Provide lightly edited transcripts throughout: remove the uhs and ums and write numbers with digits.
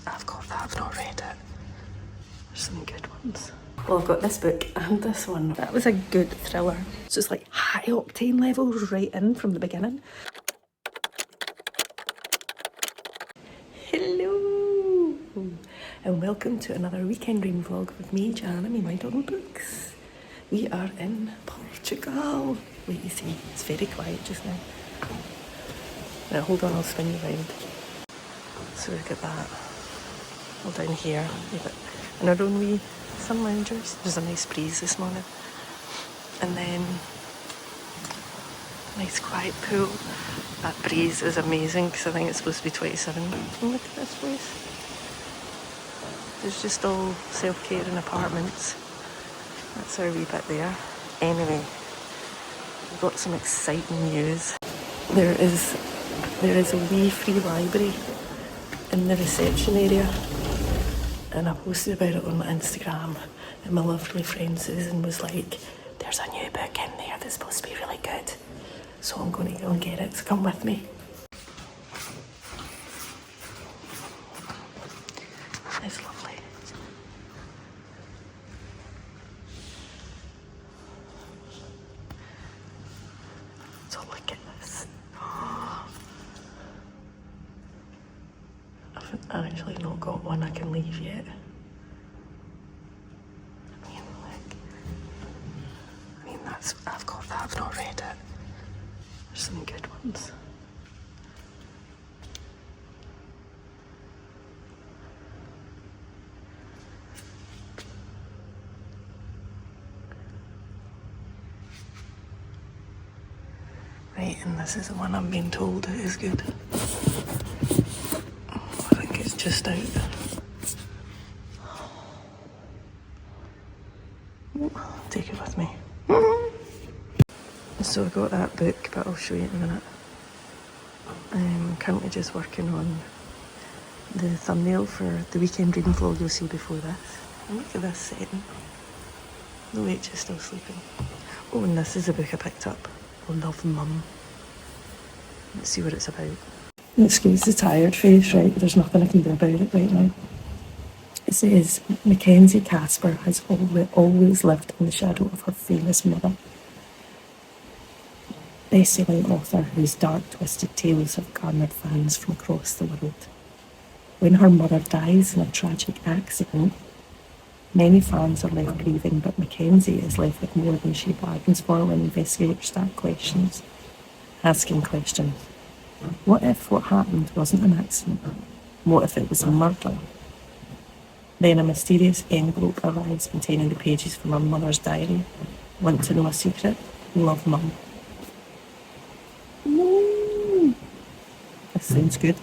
I've got that, I've not read it. There's some good ones. Well, I've got this book and this one. That was a good thriller. So it's like high octane levels right in from the beginning. Hello! And welcome to another weekend reading vlog with me, Jan, and my dog Books. We are in Portugal. Wait, you see, it's very quiet just now. Now hold on, I'll spin you round. So look at that. All down here, we've got in our own wee sun loungers. There's a nice breeze this morning. And then nice quiet pool. That breeze is amazing because I think it's supposed to be 27. And look at this place. There's just all self-care and apartments. That's our wee bit there. Anyway, we've got some exciting news. There is a wee free library in the reception area, and I posted about it on my Instagram, and my lovely friend Susan was like, there's a new book in there that's supposed to be really good, so I'm going to go and get it, so come with me. It's lovely. So look at this. I've actually not got one I can leave yet. I've got that, I've not read it. There's some good ones. Right, and this is the one I'm being told is good. I think it's just out. Take it with me. So I got that book, but I'll show you in a minute. I'm currently just working on the thumbnail for the weekend reading vlog you'll see before this. And look at this setting. The witch is still sleeping. Oh, and this is a book I picked up. I Love Mum. Let's see what it's about. Excuse the tired face, right? There's nothing I can do about it right now. It says, Mackenzie Casper has always lived in the shadow of her famous mother. Best-selling author whose dark, twisted tales have garnered fans from across the world. When her mother dies in a tragic accident, many fans are left grieving, but Mackenzie is left with more than she bargains for when investigators start asking questions. What if what happened wasn't an accident? What if it was a murder? Then a mysterious envelope arrives containing the pages from her mother's diary. Want to know a secret? Love Mum. That sounds good.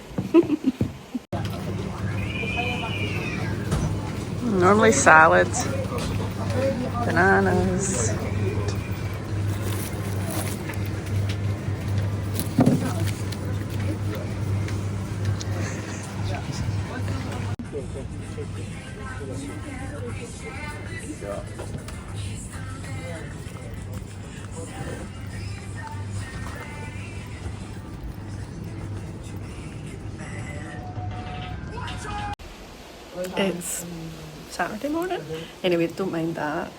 Normally salads, bananas. It's Saturday morning. Anyway, don't mind that.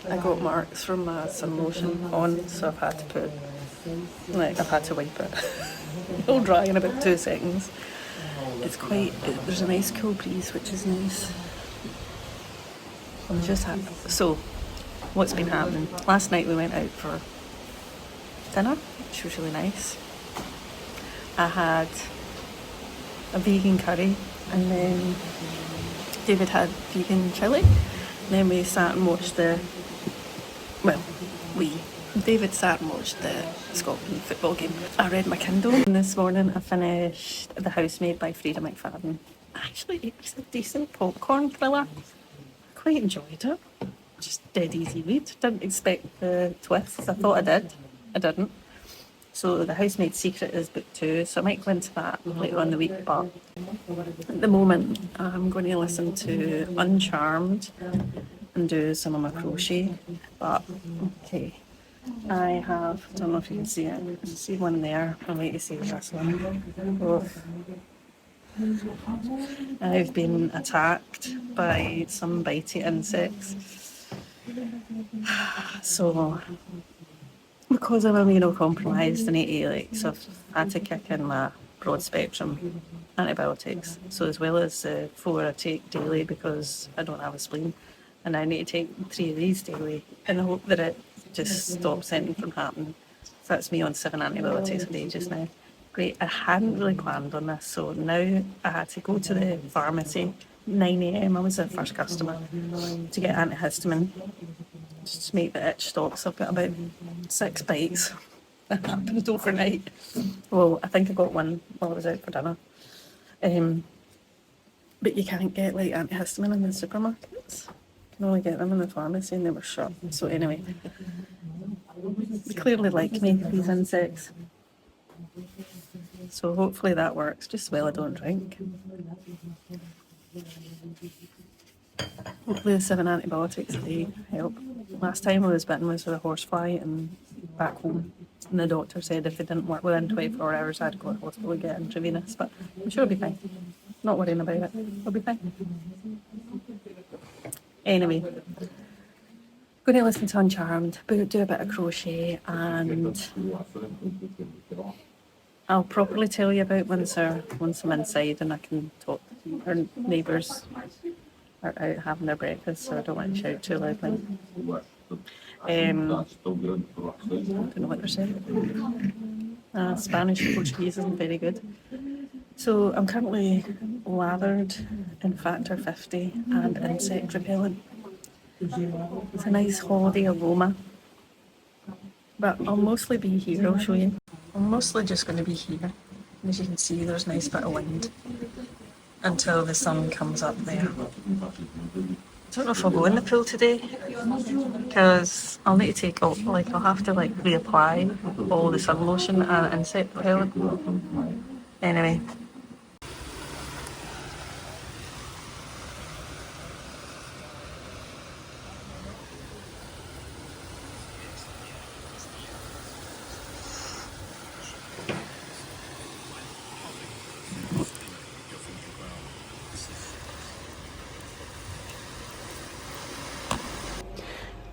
I got marks from my sun lotion on, so I've had to wipe it. It'll dry in about 2 seconds. It's there's a nice cool breeze, which is nice. So, what's been happening? Last night we went out for dinner, which was really nice. I had a vegan curry, and then David had vegan chili. And then we sat and watched David sat and watched the Scotland football game. I read my Kindle, and this morning I finished The Housemaid by Frieda McFadden. Actually, it was a decent popcorn thriller. I quite enjoyed it. Just dead easy read. Didn't expect the twists. I thought I did. I didn't. So The Housemaid's Secret is book 2, so I might go into that later on in the week, but at the moment I'm going to listen to Uncharmed and do some of my crochet. But okay, I don't know if you can see it, see one there. I'll wait to see this one. Oh. I've been attacked by some bitey insects. So, because I'm immunocompromised and so I've had to kick in my broad spectrum antibiotics. So as well as the 4 I take daily because I don't have a spleen, and I need to take 3 of these daily in the hope that it just stops anything from happening. So that's me on 7 antibiotics a day just now. Great. I hadn't really planned on this, so now I had to go to the pharmacy. 9 a.m. I was the first customer to get antihistamine just to make the itch stop. So I've got about 6 bites. That happened overnight. Well, I think I got one while I was out for dinner. But you can't get like antihistamine in the supermarkets. You can only get them in the pharmacy, and they were shut. So anyway, they clearly like me, these insects. So hopefully that works, just while I don't drink. Hopefully the 7 antibiotics a day help. Last time I was bitten was with a horsefly and back home. And the doctor said if it didn't work within 24 hours, I'd go to the hospital and get intravenous. But I'm sure I'll be fine. Not worrying about it. I'll be fine. Anyway, going to listen to Uncharmed, do a bit of crochet, and I'll properly tell you about once I'm inside and I can talk. Our neighbours are out having their breakfast, so I don't want to shout too loudly. I don't know what they're saying. Spanish, Portuguese isn't very good. So I'm currently lathered in Factor 50 and insect repellent. It's a nice holiday aroma. But I'll mostly be here, I'll show you. I'm mostly just going to be here. As you can see, there's a nice bit of wind until the sun comes up there. I don't know if I'll go in the pool today because I'll need to take out, I'll have to reapply all the sun lotion and insect repellent. Anyway.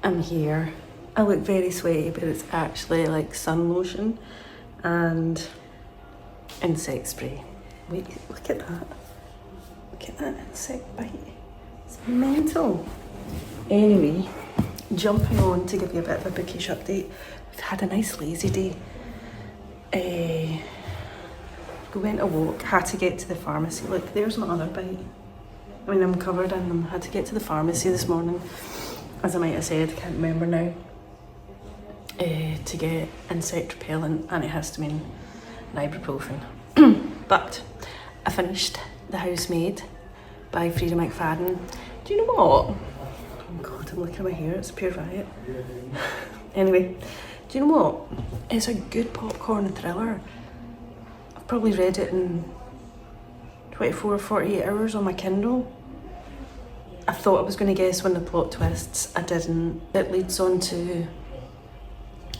I'm here. I look very sweaty, but it's actually sun lotion and insect spray. Wait, look at that. Look at that insect bite. It's mental. Anyway, jumping on to give you a bit of a bookish update. We've had a nice lazy day. We went a walk, had to get to the pharmacy. Look, there's my other bite. I mean, I'm covered in them. Had to get to the pharmacy this morning, as I might have said, can't remember now, to get insect repellent, antihistamine, and ibuprofen. But I finished The Housemaid by Frieda McFadden. Do you know what? Oh God, I'm looking at my hair, it's a pure riot. Anyway, do you know what? It's a good popcorn thriller. I've probably read it in 24 or 48 hours on my Kindle. I thought I was going to guess one of the plot twists. I didn't. It leads on to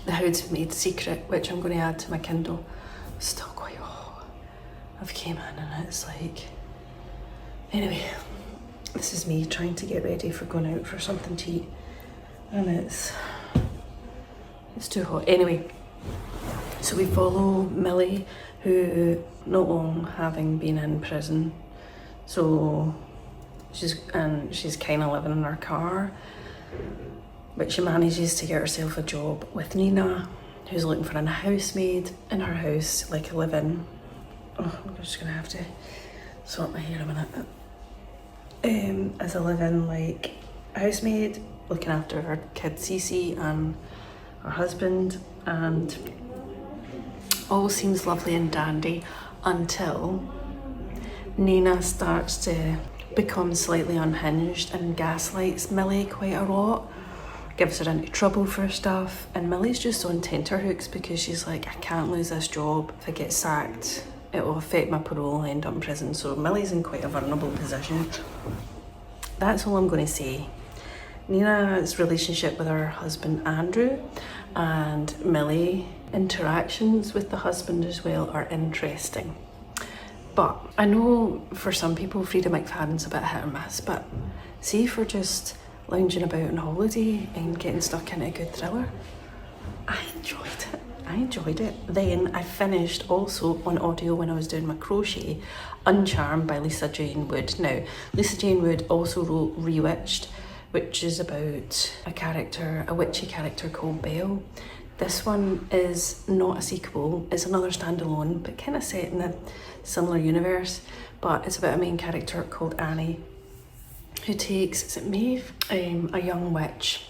The Housemaid Secret, which I'm going to add to my Kindle. Still quite hot. I've came in and it's Anyway, this is me trying to get ready for going out for something to eat. And it's too hot. Anyway, so we follow Millie, who not long having been in prison. So she's kind of living in her car, but she manages to get herself a job with Nina, who's looking for a housemaid in her house, a live-in. Oh, I'm just gonna have to sort my hair a minute. As a live-in housemaid, looking after her kid Cece and her husband, and all seems lovely and dandy until Nina starts to become slightly unhinged and gaslights Millie quite a lot, gives her into trouble for stuff, and Millie's just on tenterhooks because she's like, I can't lose this job. If I get sacked, it will affect my parole, I'll end up in prison. So Millie's in quite a vulnerable position. That's all I'm going to say. Nina's relationship with her husband Andrew and Millie interactions with the husband as well are interesting. But I know for some people Frieda McFadden's a bit hit or miss, but see if we're just lounging about on holiday and getting stuck into a good thriller, I enjoyed it. Then I finished also on audio when I was doing my crochet, Uncharmed by Lisa Jane Wood. Now, Lisa Jane Wood also wrote Rewitched, which is about a witchy character called Belle. This one is not a sequel, it's another standalone, but kind of set in a similar universe. But it's about a main character called Annie, who takes, is it Maeve? A young witch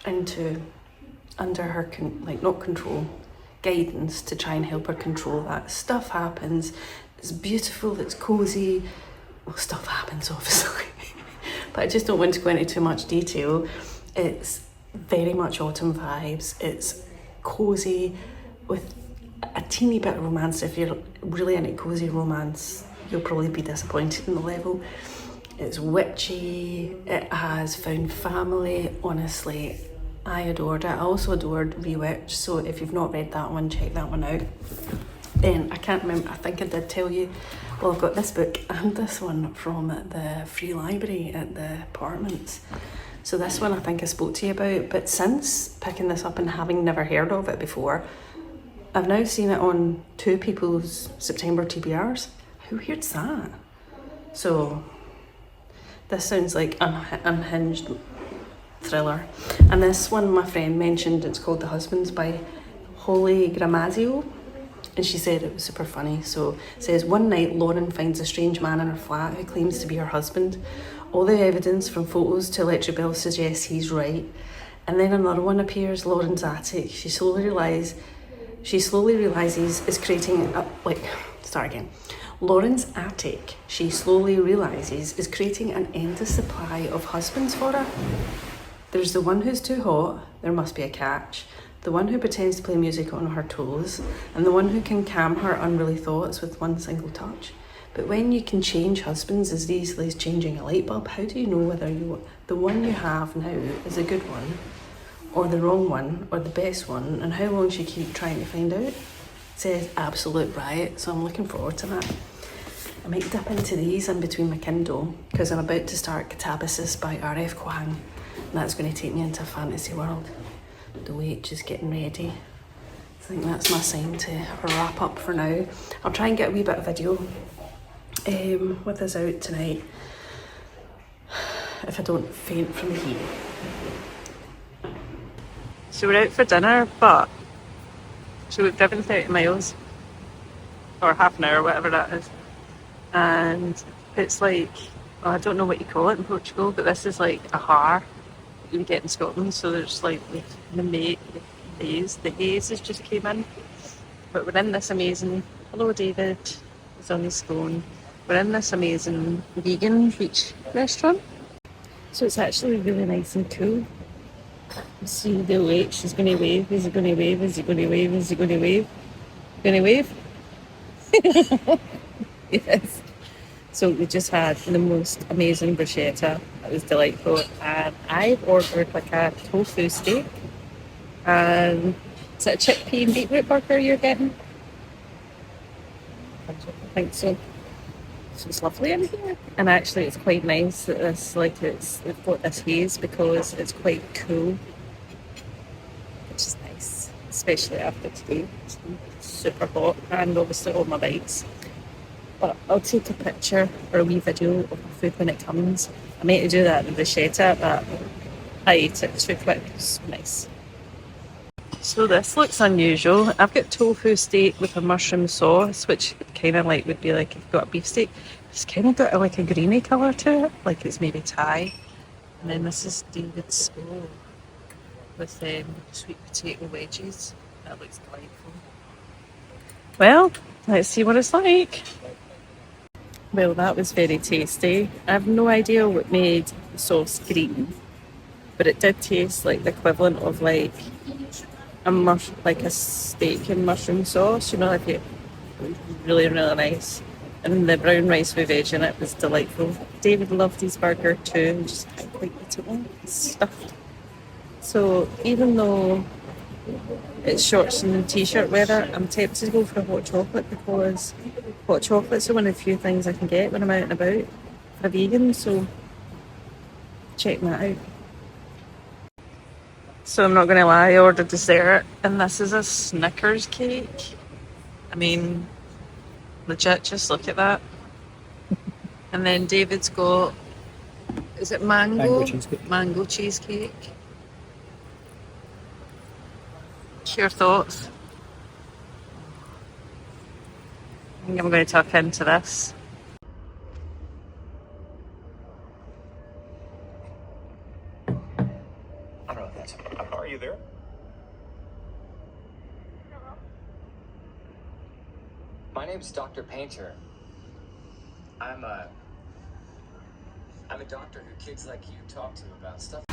under her, not control, guidance to try and help her control that. Stuff happens, it's beautiful, it's cozy. Well, stuff happens obviously, but I just don't want to go into too much detail. It's very much autumn vibes, it's cozy with a teeny bit of romance. If you're really into cozy romance, you'll probably be disappointed in the level. It's witchy, it has found family. Honestly, I adored it. I also adored Rewitched, so if you've not read that one, check that one out. Then I can't remember, I think I did tell you, well, I've got this book and this one from the free library at the apartments. So this one I think I spoke to you about, but since picking this up and having never heard of it before, I've now seen it on two people's September TBRs. How weird's that? So this sounds like an unhinged thriller. And this one my friend mentioned, it's called The Husbands by Holly Gramazio, and she said it was super funny. So it says, one night Lauren finds a strange man in her flat who claims to be her husband. All the evidence from photos to electric bill suggests he's right. And then another one appears, Lauren's attic. She slowly realizes is creating Lauren's attic, she slowly realizes, is creating an endless supply of husbands for her. There's the one who's too hot, there must be a catch, the one who pretends to play music on her toes, and the one who can calm her unruly thoughts with one single touch. But when you can change husbands as easily as changing a light bulb, how do you know whether the one you have now is a good one, or the wrong one, or the best one, and how long should you keep trying to find out? It says absolute riot, so I'm looking forward to that. I might dip into these in between my Kindle, because I'm about to start Katabasis by RF Kuang, and that's going to take me into a fantasy world. The witch is getting ready. I think that's my sign to wrap up for now. I'll try and get a wee bit of video with us out tonight, if I don't faint from the heat. So we're out for dinner, but so we've driven 30 miles, or half an hour, whatever that is. And it's like, well, I don't know what you call it in Portugal, but this is like a har that you get in Scotland. So there's like the haze. The haze has just came in. But we're in this amazing, hello David, he's on his phone. We're in this amazing vegan beach restaurant. So it's actually really nice and cool. See the wait, she's going to wave, is he going to wave, is he going to wave, is he going to wave? Going to wave? Yes. So we just had the most amazing bruschetta. It was delightful. And I've ordered like a tofu steak. And is it a chickpea and beetroot burger you're getting? I think so. So it's lovely in here. And actually it's quite nice that they've got this haze because it's quite cool. Which is nice, especially after today. It's super hot and obviously all my bites. But I'll take a picture or a wee video of my food when it comes. I meant to do that with the bruschetta, but I ate it too quick. It's nice. So this looks unusual. I've got tofu steak with a mushroom sauce, which kind of like would be like if you've got a beef steak. It's kind of got like a greeny colour to it, like it's maybe Thai. And then this is David's bowl with sweet potato wedges. That looks delightful. Well, let's see what it's like. Well, that was very tasty. I have no idea what made the sauce green, but it did taste like the equivalent of like a steak and mushroom sauce. You know, like it was really, really nice. And the brown rice with veg in it was delightful. David loved his burger too, and just can't quite eat it all. It's stuffed. So even though It's shorts and t-shirt weather. I'm tempted to go for a hot chocolate because hot chocolates are one of the few things I can get when I'm out and about for a vegan, so check that out. So I'm not going to lie, I ordered dessert and this is a Snickers cake. I mean, legit, just look at that. And then David's got, is it mango? Mango cheesecake. Your thoughts? I think I'm going to tuck into this. I don't know if that's... Are you there? My name's Dr. Painter. I'm a doctor who kids like you talk to about stuff.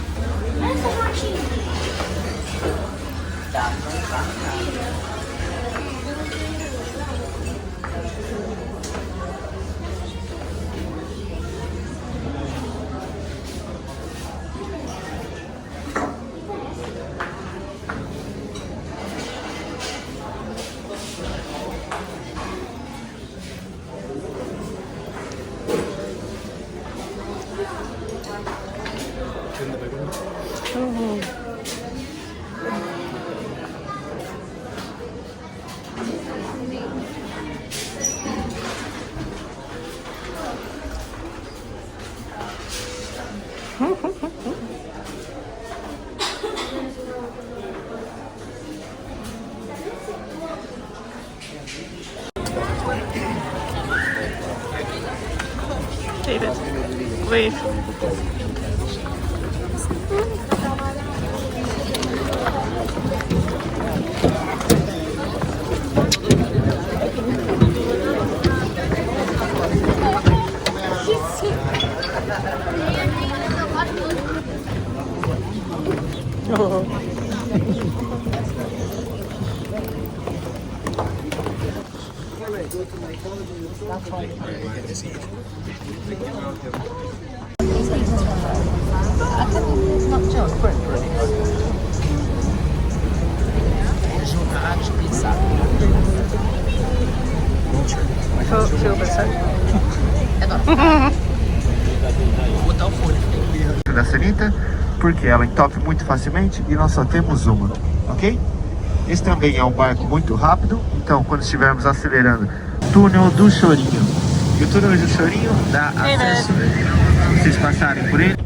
David, wave. Oh. Da sanita, porque ela entope muito facilmente e nós só temos uma, ok? Esse também é um barco muito rápido, então quando estivermos acelerando, túnel do Chorinho. E o túnel do Chorinho dá acesso, se vocês passarem por ele.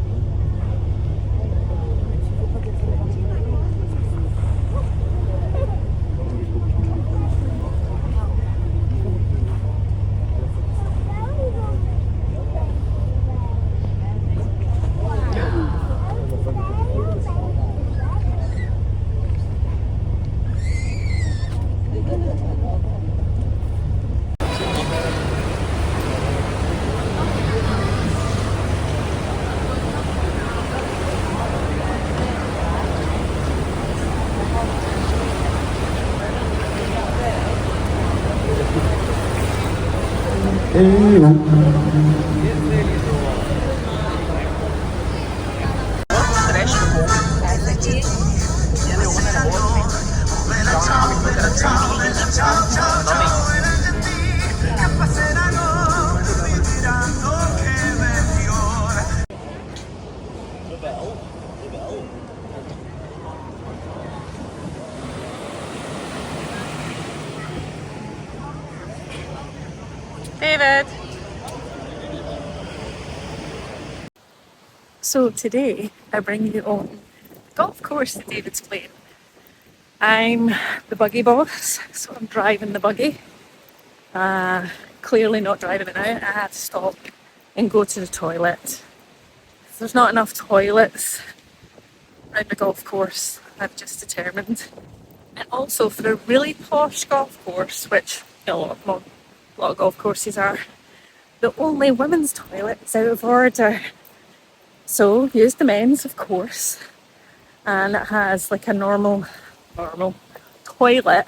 David! So today I bring you on the golf course that David's playing. I'm the buggy boss, so I'm driving the buggy. Clearly not driving it out. I had to stop and go to the toilet. There's not enough toilets around the golf course, I've just determined. And also for a really posh golf course, which a lot of golf courses are, the only women's toilet is out of order. So use the men's, of course, and it has like a normal toilet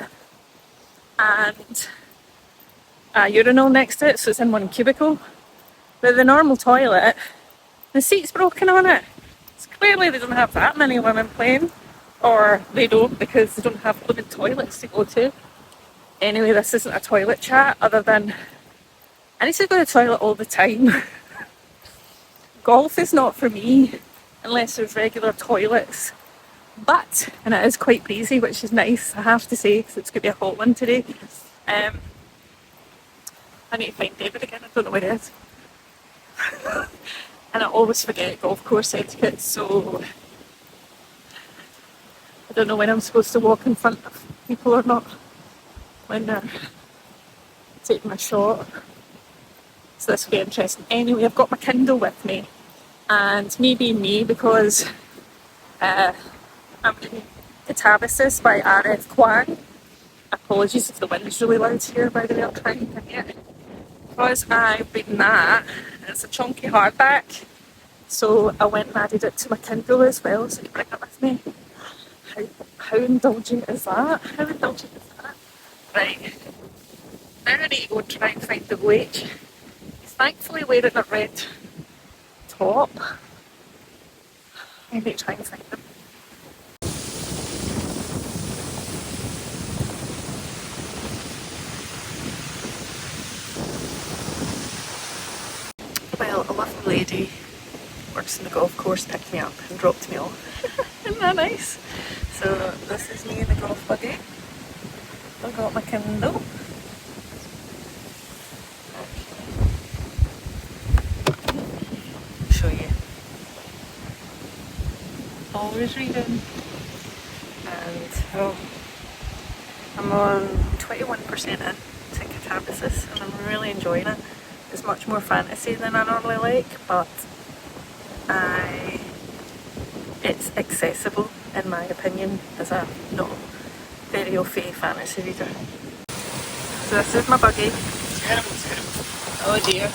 and a urinal next to it, so it's in one cubicle. But the normal toilet, the seat's broken on it. So clearly they don't have that many women playing. or they don't because they don't have living toilets to go to. Anyway, this isn't a toilet chat other than I need to go to the toilet all the time. Golf is not for me unless there's regular toilets. But, and it is quite breezy, which is nice, I have to say, because it's going to be a hot one today. I need to find David again, I don't know where he is. And I always forget golf course etiquette, so I don't know when I'm supposed to walk in front of people or not when they're taking a shot. So this will be interesting. Anyway, I've got my Kindle with me, and me being me, because I'm reading Katabasis by RF Kuang. Apologies if the wind's really loud here, by the way, I'm trying to get it. Because I'm reading that, it's a chunky hardback, so I went and added it to my Kindle as well, so I can bring it with me. How indulgent is that? How indulgent is that? Right, now I need to go and try and find the witch. He's thankfully wearing a red top. Maybe try and find him. Well, a lovely lady works in the golf course, picked me up and dropped me off. Isn't that nice? So this is me in the golf buggy. I've got my Kindle. Show you. Always reading. And I'm on 21% in to Katabasis and I'm really enjoying it. It's much more fantasy than I normally like, but it's accessible in my opinion as a not very au fait fantasy reader. So this is my buggy. Oh dear.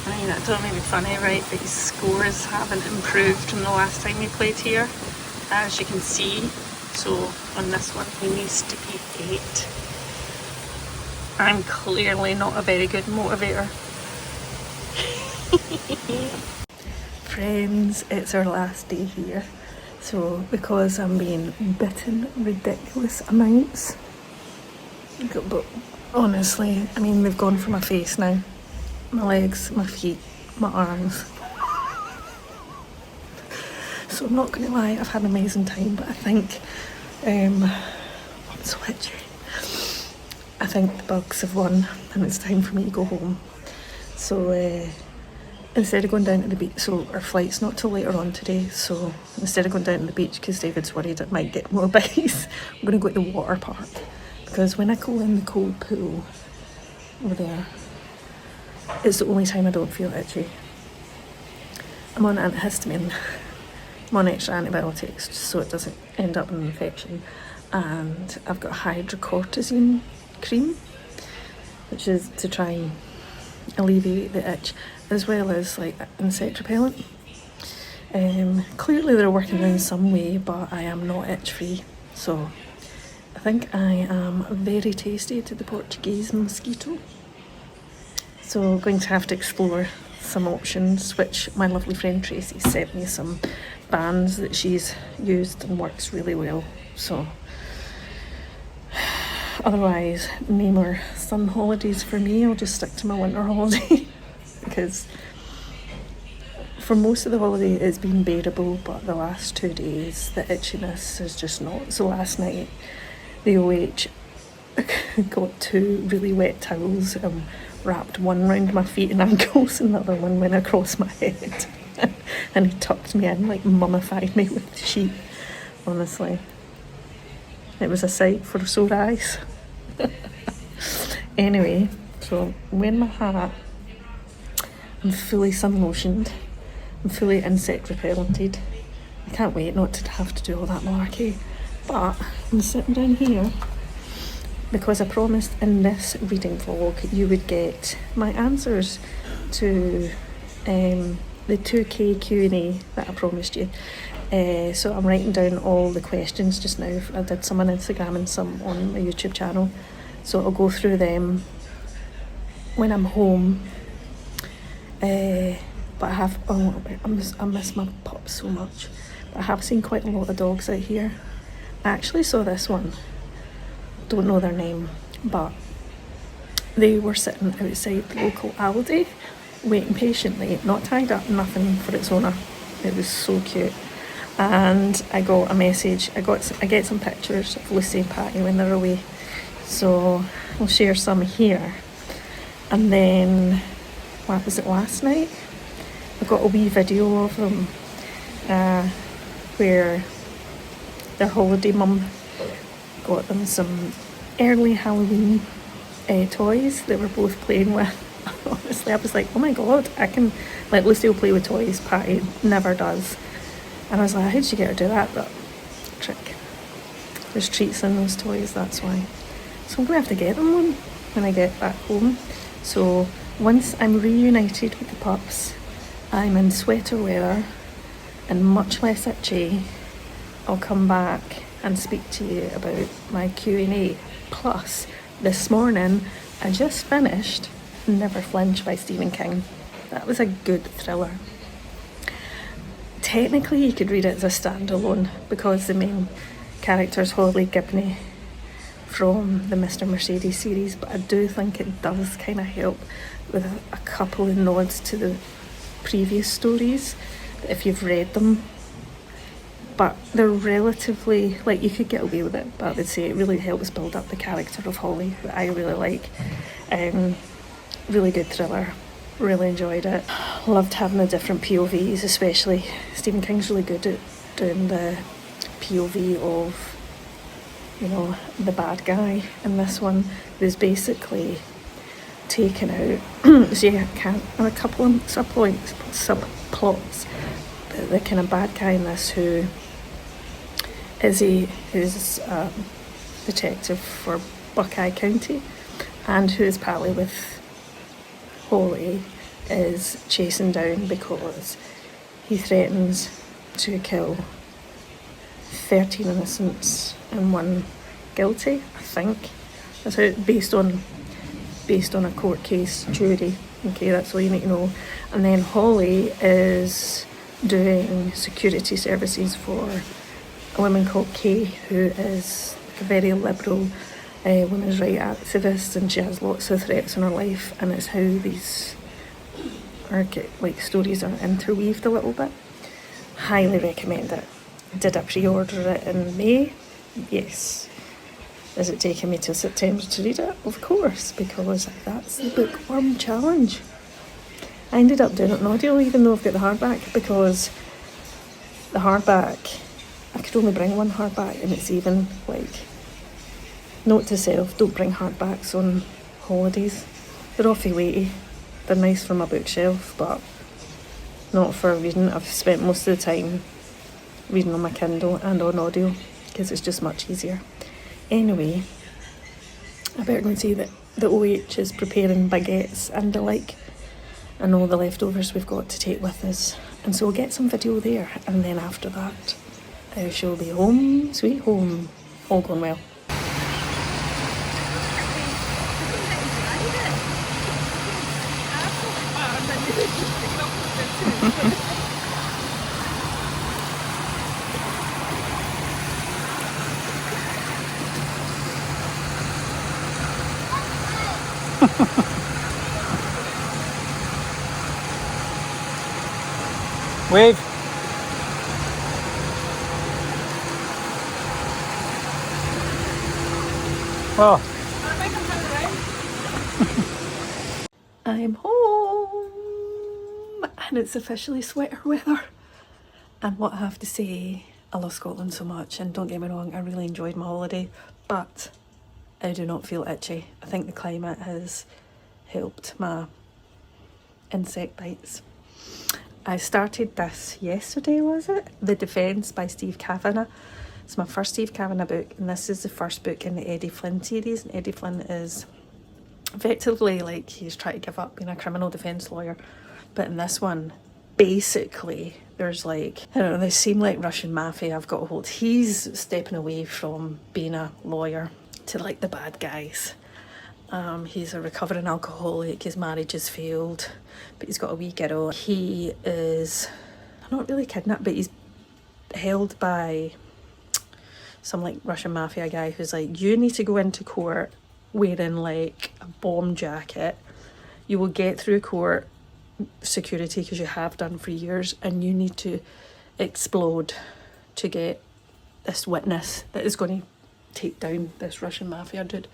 I mean, that don't make me funny, right? These scores haven't improved from the last time we played here, as you can see. So on this one he needs to be 8. I'm clearly not a very good motivator. Friends, it's our last day here. So because I'm being bitten ridiculous amounts, but honestly, I mean, they've gone for my face now. My legs, my feet, my arms. So I'm not going to lie, I've had an amazing time, but I think I'm so itchy. I think the bugs have won and it's time for me to go home. So instead of going down to the beach, so our flight's not till later on today, so instead of going down to the beach because David's worried it might get more bites, I'm going to go to the water park, because when I go in the cold pool over there, it's the only time I don't feel itchy. I'm on antihistamine, I'm on extra antibiotics so it doesn't end up in an infection, and I've got hydrocortisone cream, which is to try and alleviate the itch, as well as like insect repellent. Clearly they're working in some way, but I am not itch free, so I think I am very tasty to the Portuguese mosquito. So I'm going to have to explore some options, which my lovely friend Tracy sent me some bands that she's used and works really well. So otherwise, no more sun holidays for me. I'll just stick to my winter holiday because for most of the holiday it's been bearable, but the last 2 days the itchiness is just not. So last night the OH got 2 really wet towels and wrapped one round my feet and ankles and the other one went across my head and he tucked me in, like mummified me with the sheet. Honestly, it was a sight for sore eyes. Anyway, so I'm wearing my hat, I'm fully sun lotioned, I'm fully insect repellented. I can't wait not to have to do all that malarkey, but I'm sitting down here because I promised in this reading vlog you would get my answers to the 2K Q&A that I promised you. So I'm writing down all the questions just now. I did some on Instagram and some on my YouTube channel, so I'll go through them when I'm home. But I have a little bit, I miss my pup so much. But I have seen quite a lot of dogs out here. I actually saw this one, don't know their name, but they were sitting outside the local Aldi, waiting patiently, not tied up, nothing for its owner. It was so cute. And I got a message, I get some pictures of Lucy and Patty when they're away, so I'll share some here. And then, what was it, last night? I got a wee video of them where their holiday mum got them some early Halloween toys that we're both playing with. Honestly, I was like, oh my god, I can, like, Lucy will play with toys, Patty never does. And I was like, how'd you get her to do that? But trick. There's treats in those toys, that's why. So I'm gonna have to get them one when I get back home. So once I'm reunited with the pups, I'm in sweater weather and much less itchy, I'll come back and speak to you about my Q&A. Plus, this morning, I just finished Never Flinch by Stephen King. That was a good thriller. Technically, you could read it as a standalone because the main character is Holly Gibney from the Mr. Mercedes series, but I do think it does kind of help with a couple of nods to the previous stories if you've read them. But they're relatively, like, you could get away with it, but I would say it really helps build up the character of Holly, that I really like. Really good thriller. Really enjoyed it. Loved having the different POVs, especially Stephen King's really good at doing the POV of, you know, the bad guy. And this one was basically taken out. So you can't, and a couple of subplots. The kind of bad guy in this who is who's detective for Buckeye County and who's pally with Holly is chasing down because he threatens to kill 13 innocents and 1 guilty, I think. That's how, based on a court case jury. Okay, that's all you need to know. And then Holly is doing security services for a woman called Kay, who is a very liberal women's rights activist, and she has lots of threats in her life, and it's how these stories are interweaved a little bit. Highly recommend it. Did I pre-order it in May? Yes. Is it taking me till September to read it? Of course, because that's the bookworm challenge. I ended up doing it in audio even though I've got the hardback, because the hardback, I could only bring one hardback, and it's even like, note to self, don't bring hardbacks on holidays. They're awfully weighty. They're nice for my bookshelf, but not for reading. I've spent most of the time reading on my Kindle and on audio because it's just much easier. Anyway, I better go and see that the OH is preparing baguettes and the like, and all the leftovers we've got to take with us. And so we'll get some video there, and then after that, I shall be home, sweet home, all going well. Wave. Oh. I'm home and it's officially sweater weather. And what I have to say, I love Scotland so much, and don't get me wrong, I really enjoyed my holiday, but I do not feel itchy. I think the climate has helped my insect bites. I started this yesterday, was it? The Defence by Steve Cavanagh. It's my first Steve Cavanagh book, and this is the first book in the Eddie Flynn series. And Eddie Flynn is effectively like, he's trying to give up being a criminal defence lawyer. But in this one, basically, there's like, I don't know, they seem like Russian mafia I've got a hold. He's stepping away from being a lawyer to like the bad guys. He's a recovering alcoholic, his marriage has failed, but he's got a wee girl. He is not really kidnapped, but he's held by some like Russian mafia guy who's like, you need to go into court wearing like a bomb jacket. You will get through court security because you have done for years, and you need to explode to get this witness that is going to take down this Russian mafia dude.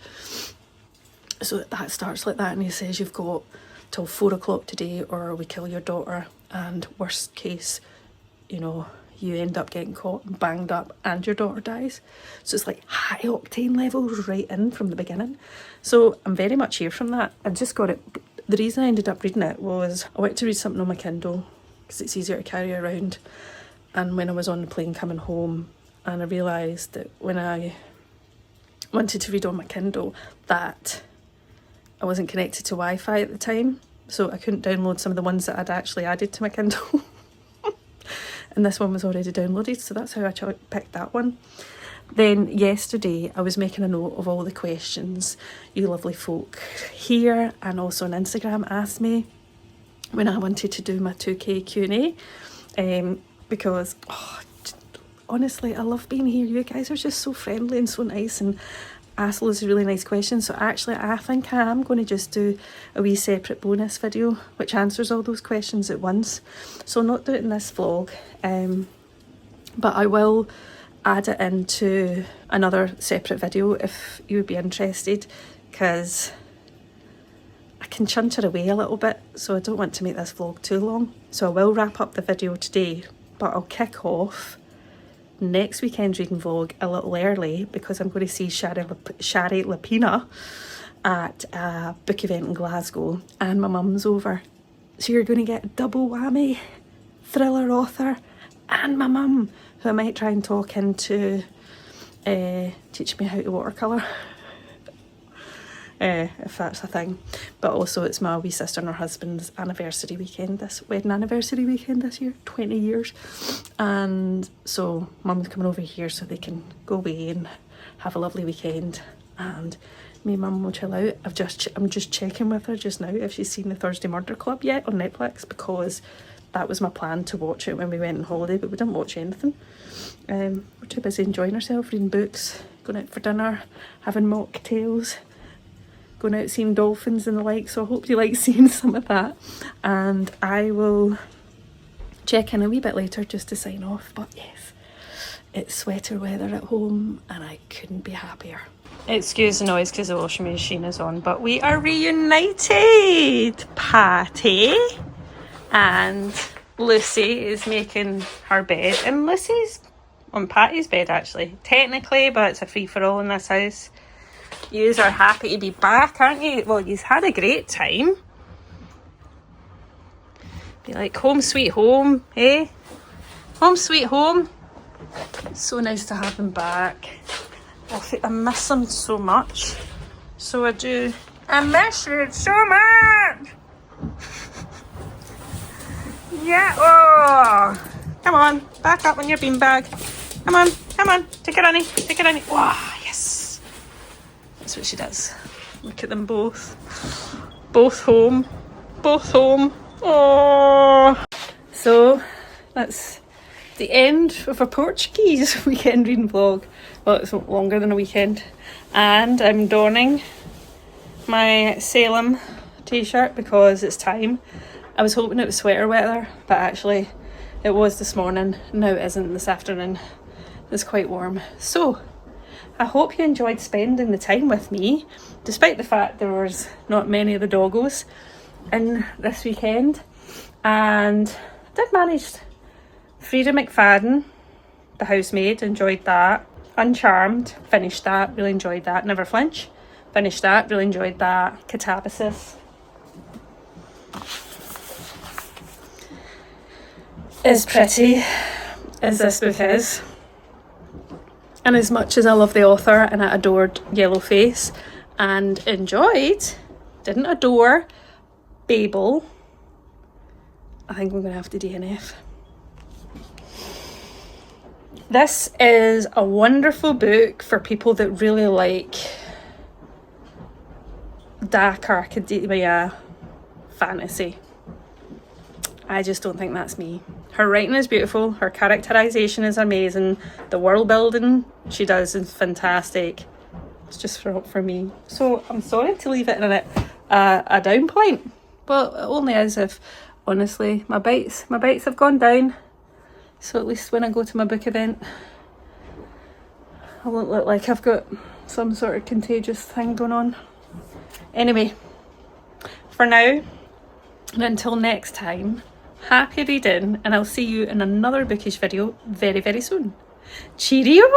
So that starts like that, and he says you've got till 4 o'clock today or we kill your daughter, and worst case, you know, you end up getting caught and banged up and your daughter dies. So it's like high octane levels right in from the beginning. So I'm very much here from that. I just got it. The reason I ended up reading it was I went to read something on my Kindle because it's easier to carry around. And when I was on the plane coming home, and I realised that when I wanted to read on my Kindle that I wasn't connected to Wi-Fi at the time, so I couldn't download some of the ones that I'd actually added to my Kindle. And this one was already downloaded, so that's how I picked that one. Then yesterday I was making a note of all the questions you lovely folk here and also on Instagram asked me when I wanted to do my 2K Q&A, because honestly I love being here. You guys are just so friendly and so nice and ask loads of really nice questions. So actually I think I am going to just do a wee separate bonus video which answers all those questions at once. So I'll not do it in this vlog, but I will add it into another separate video if you would be interested, because I can chunter away a little bit, so I don't want to make this vlog too long. So I will wrap up the video today, but I'll kick off next weekend's reading vlog a little early because I'm going to see Shari Lapina at a book event in Glasgow, and my mum's over. So you're going to get a double whammy, thriller author and my mum, who I might try and talk into teaching me how to watercolour. If that's a thing. But also it's my wee sister and her husband's anniversary weekend, wedding anniversary weekend this year, 20 years. And so mum's coming over here so they can go away and have a lovely weekend, and me and mum will chill out. I'm just checking with her just now if she's seen the Thursday Murder Club yet on Netflix, because that was my plan to watch it when we went on holiday, but we didn't watch anything. We're too busy enjoying ourselves, reading books, going out for dinner, having mocktails, going out seeing dolphins and the like. So I hope you like seeing some of that, and I will check in a wee bit later just to sign off. But yes, it's sweater weather at home and I couldn't be happier. Excuse the noise because the washing machine is on, but we are reunited, Patty, and Lucy is making her bed, and Lucy's on Patty's bed actually, technically, but it's a free-for-all in this house. Yous are happy to be back, aren't you? Well, you've had a great time. Be like home sweet home, eh? Home sweet home. So nice to have them back. I miss them so much. So I do. I miss you so much. Yeah. Oh, come on, back up on your beanbag. Come on, come on. Take it, Annie. Take it, Annie. Wow, yes. That's what she does. Look at them both. Both home. Both home. Oh. So that's the end of a Portuguese weekend reading vlog. Well, it's longer than a weekend. And I'm donning my Salem t-shirt because it's time. I was hoping it was sweater weather, but actually it was this morning. Now it isn't this afternoon. It's quite warm. So I hope you enjoyed spending the time with me, despite the fact there was not many of the doggos in this weekend. And I did manage Frieda McFadden, The Housemaid, enjoyed that. Uncharmed, finished that, really enjoyed that. Never Flinch, finished that, really enjoyed that. Katabasis is pretty as this book is. And as much as I love the author and I adored Yellowface and enjoyed, didn't adore Babel, I think I'm going to have to DNF. This is a wonderful book for people that really like dark academia fantasy. I just don't think that's me. Her writing is beautiful, her characterization is amazing, the world building she does is fantastic. It's just for me. So I'm sorry to leave it in a down point, but it only is if, honestly, my bites have gone down. So at least when I go to my book event, I won't look like I've got some sort of contagious thing going on. Anyway, for now, and until next time, happy reading, and I'll see you in another bookish video very, very soon. Cheerio!